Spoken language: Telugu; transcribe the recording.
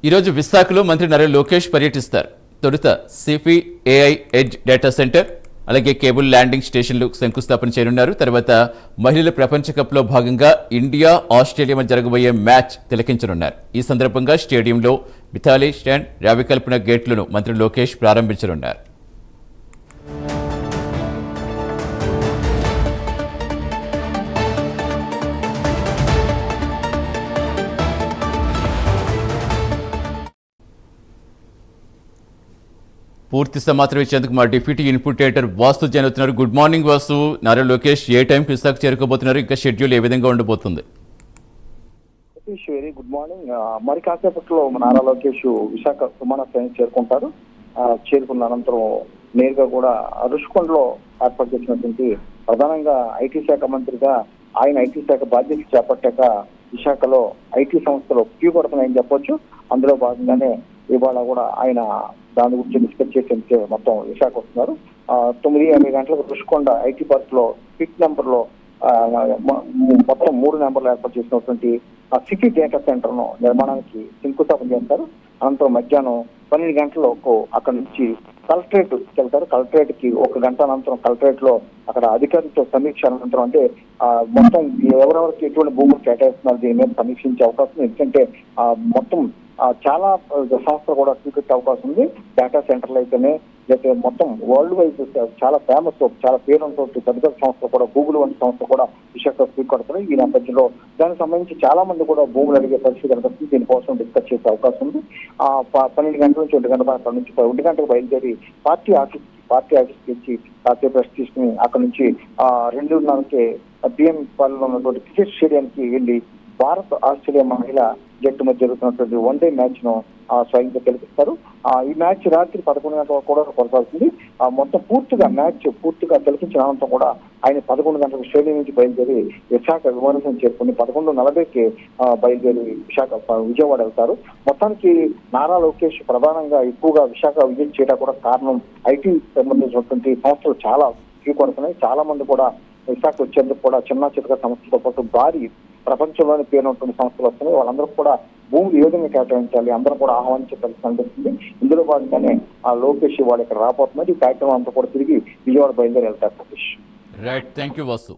ఈరోజు విశాఖలో మంత్రి నారా లోకేష్ పర్యటిస్తారు. తొలుత Sify AI edge data centre, అలాగే కేబుల్ ల్యాండింగ్ స్టేషన్లు శంకుస్థాపన చేయనున్నారు. తర్వాత మహిళల ప్రపంచ కప్లో భాగంగా ఇండియా ఆస్ట్రేలియా మధ్య జరగబోయే మ్యాచ్ తిలకించనున్నారు. ఈ సందర్భంగా స్టేడియంలో మిథాలీ స్టాండ్, రావికల్పన గేట్లను మంత్రి లోకేష్ ప్రారంభించనున్నారు. పూర్తి సమాచారం ఇచ్చేందుకు మా deputy input editor Vasu Jain అవుతున్నారు. Good morning Vasu. నారా లోకేష్ ఏ టైంకి విశాఖ చేరుకోబోతున్నారు? ఇంకా షెడ్యూల్ ఏ విధంగా ఉండబోతుంది? Very good morning. మరి కాసేపట్లో నారా లోకేష్ విశాఖ విమానాశ్రయానికి చేరుకుంటారు. చేరుకున్న అనంతరం నేరుగా కూడా రుషికొండలో ఏర్పాటు చేసినటువంటి ప్రధానంగా ఐటీ శాఖ మంత్రిగా ఆయన ఐటీ శాఖ బాధ్యత చేపట్టాక విశాఖలో ఐటీ సంస్థలు క్యూ కొడుతున్నాయని చెప్పొచ్చు. అందులో భాగంగానే ఇవాళ కూడా ఆయన దాని గురించి డిస్కస్ చేసేందుకే మొత్తం విశాఖ వస్తున్నారు. 9-8 గంటలకు రుషికొండ ఐటీ పార్క్ లో పిక్ నెంబర్ లో మొత్తం 3 నెంబర్లు ఏర్పాటు చేసినటువంటి సిటీ డేటా సెంటర్ ను నిర్మాణానికి శంకుస్థాపన చేస్తారు. అనంతరం మధ్యాహ్నం 12 గంటలకు అక్కడ నుంచి కలెక్టరేట్ వెళ్తారు. కలెక్టరేట్ కి 1 గంట అనంతరం కలెక్టరేట్ లో అక్కడ అధికారులతో సమీక్ష అనంతరం అంటే మొత్తం ఎవరెవరికి ఎటువంటి భూములు కేటాయిస్తున్నారు దీని మీద సమీక్షించే అవకాశం ఉంది. ఎందుకంటే మొత్తం చాలా సంస్థలు కూడా స్వీకరించే అవకాశం ఉంది. డేటా సెంటర్లు అయితేనే లేకపోతే మొత్తం వరల్డ్ వైజ్ చాలా ఫేమస్ చాలా పేరుతో పెద్ద పెద్ద సంస్థలు కూడా గూగుల్ వంటి సంస్థ కూడా విశాఖ స్వీకరిస్తున్నాయి. ఈ నేపథ్యంలో దానికి సంబంధించి చాలా మంది కూడా భూములు అడిగే పరిస్థితి కనిపిస్తుంది. దీనికోసం డిస్కస్ చేసే అవకాశం ఉంది. 12 గంటల నుంచి 1 గంట అక్కడ నుంచి 1 గంటకు బయలుదేరి పార్టీ ఆఫీస్కి వచ్చి కాసేపు రెస్ట్ తీసుకుని అక్కడ నుంచి 2:30కి బిఎం పాలెంలో ఉన్నటువంటి క్రికెట్ స్టేడియానికి వెళ్లి భారత్ ఆస్ట్రేలియా మహిళా జట్టు మధ్య జరుగుతున్నటువంటి వన్డే మ్యాచ్ ను స్వయంగా గెలిపిస్తారు. ఈ మ్యాచ్ రాత్రి 11 గంటలకు కూడా కొనసాగుతుంది. మొత్తం పూర్తిగా గెలిపించిన అనంతరం కూడా ఆయన 11 గంటలకు స్టేడియం నుంచి బయలుదేరి విశాఖ విమానాశ్రయం చేరుకుని 11:40కి బయలుదేరి విజయవాడ వెళ్తారు. మొత్తానికి నారా లోకేష్ ప్రధానంగా ఎక్కువగా విశాఖ విజిట్ చేయడం కూడా కారణం ఐటీ సంబంధించినటువంటి సంస్థలు చాలా కొడుతున్నాయి. చాలా మంది కూడా విశాఖ వచ్చేందుకు కూడా చిన్న చితక సంస్థలతో పాటు భారీ ప్రపంచంలోని పేరున్నటువంటి సంస్థలు వస్తున్నాయి. వాళ్ళందరూ కూడా భూములు ఏ విధంగా కేటాయించాలి అందరూ కూడా ఆహ్వానించే పరిస్థితి అనిపిస్తుంది. ఇందులో భాగంగానే లోకేష్ వాళ్ళు ఇక్కడ రాబోతున్నారు. ఈ కార్యక్రమం అంతా కూడా తిరిగి విజయవాడ బయలుదేరి వెళ్తారు. Satish. Right, thank you Vasu.